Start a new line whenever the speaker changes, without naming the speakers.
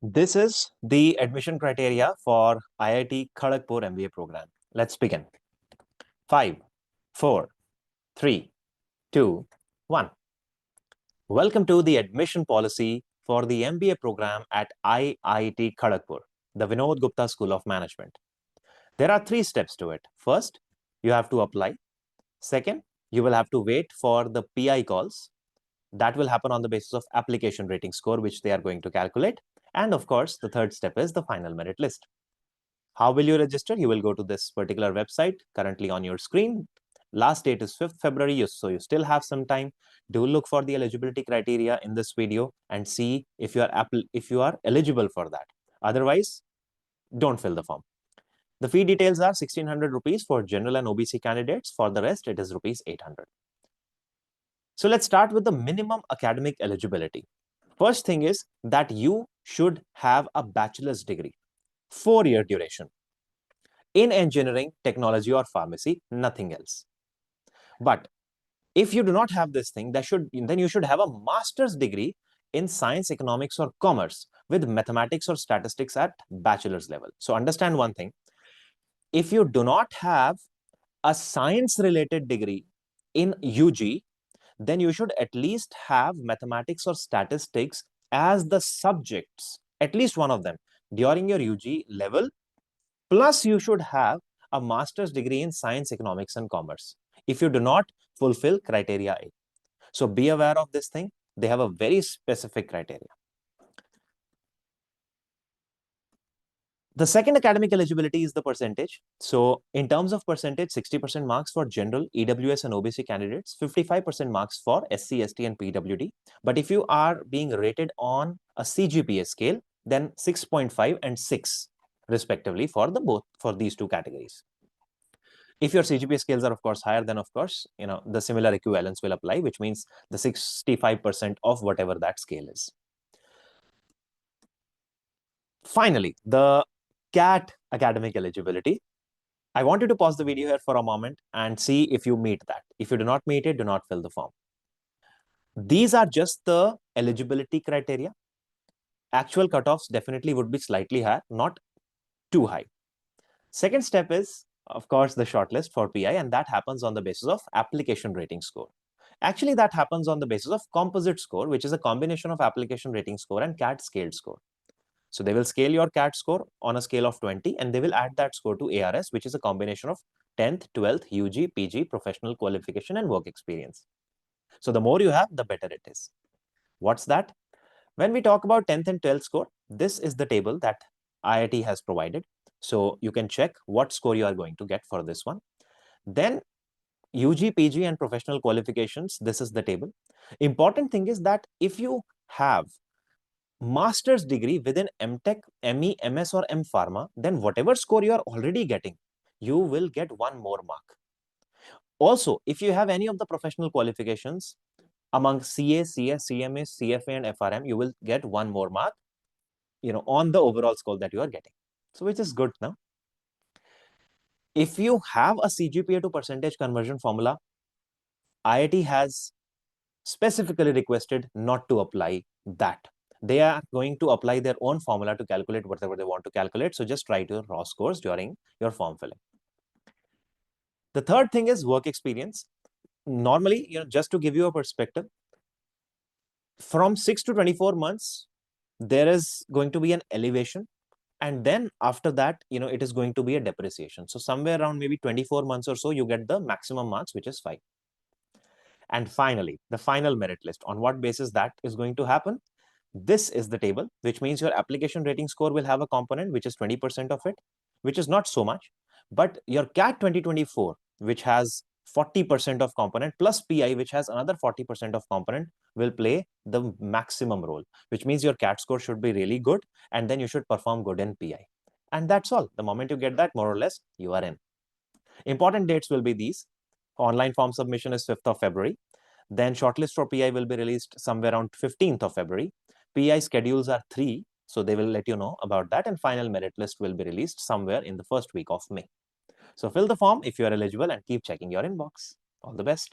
This is the admission criteria for IIT Kharagpur MBA program. Let's begin. 5, 4, 3, 2, 1. Welcome to the admission policy for the MBA program at IIT Kharagpur, the Vinod Gupta School of Management. There are 3 steps to it. First, you have to apply. Second, you will have to wait for the PI calls. That will happen on the basis of application rating score, which they are going to calculate. And of course, the third step is the final merit list. How will you register? You will go to this particular website currently on your screen. Last date is 5th February, so you still have some time. Do look for the eligibility criteria in this video and see if you are eligible for that. Otherwise, don't fill the form. The fee details are 1600 rupees for general and OBC candidates. For the rest, it is rupees 800. So let's start with the minimum academic eligibility. First thing is that you should have a bachelor's degree, 4-year duration, in engineering, technology, or pharmacy, nothing else. But if you do not have this thing, then you should have a master's degree in science, economics, or commerce with mathematics or statistics at bachelor's level. So understand one thing. If you do not have a science-related degree in UG, then you should at least have mathematics or statistics as the subjects, at least one of them, during your UG level. Plus, you should have a master's degree in science, economics, and commerce if you do not fulfill criteria A. So be aware of this thing. They have a very specific criteria. The second academic eligibility is the percentage. So in terms of percentage, 60% marks for general, EWS, and OBC candidates, 55% marks for SC, ST, and PWD. But if you are being rated on a CGPA scale, then 6.5 and 6 respectively for these two categories. If your CGPA scales are of course higher, then of course the similar equivalence will apply, which means the 65% of whatever that scale is. Finally, the CAT academic eligibility. I want you to pause the video here for a moment and see if you meet that. If you do not meet it, do not fill the form. These are just the eligibility criteria. Actual cutoffs definitely would be slightly higher, not too high. Second step is, of course, the shortlist for PI, and that happens on the basis of application rating score. Actually, that happens on the basis of composite score, which is a combination of application rating score and CAT scaled score. So they will scale your CAT score on a scale of 20, and they will add that score to ARS, which is a combination of 10th, 12th, UG, PG, professional qualification, and work experience. So the more you have, the better it is. What's that? When we talk about 10th and 12th score, this is the table that IIT has provided. So you can check what score you are going to get for this one. Then UG, PG, and professional qualifications, this is the table. Important thing is that if you have master's degree within MTech, ME, MS, or M Pharma, then whatever score you are already getting, you will get one more mark. Also, if you have any of the professional qualifications among CA, CS, CMA, CFA, and FRM, you will get one more mark, on the overall score that you are getting. So which is good now. If you have a CGPA to percentage conversion formula, IIT has specifically requested not to apply that. They are going to apply their own formula to calculate whatever they want to calculate. So just write your raw scores during your form filling. The third thing is work experience. Normally, just to give you a perspective, from 6 to 24 months, there is going to be an elevation. And then after that, it is going to be a depreciation. So somewhere around maybe 24 months or so, you get the maximum marks, which is 5. And finally, the final merit list. On what basis that is going to happen? This is the table, which means your application rating score will have a component, which is 20% of it, which is not so much. But your CAT 2024, which has 40% of component, plus PI, which has another 40% of component, will play the maximum role, which means your CAT score should be really good, and then you should perform good in PI. And that's all. The moment you get that, more or less, you are in. Important dates will be these. Online form submission is 5th of February. Then shortlist for PI will be released somewhere around 15th of February. PI schedules are 3, so they will let you know about that. And final merit list will be released somewhere in the first week of May. So fill the form if you are eligible and keep checking your inbox. All the best.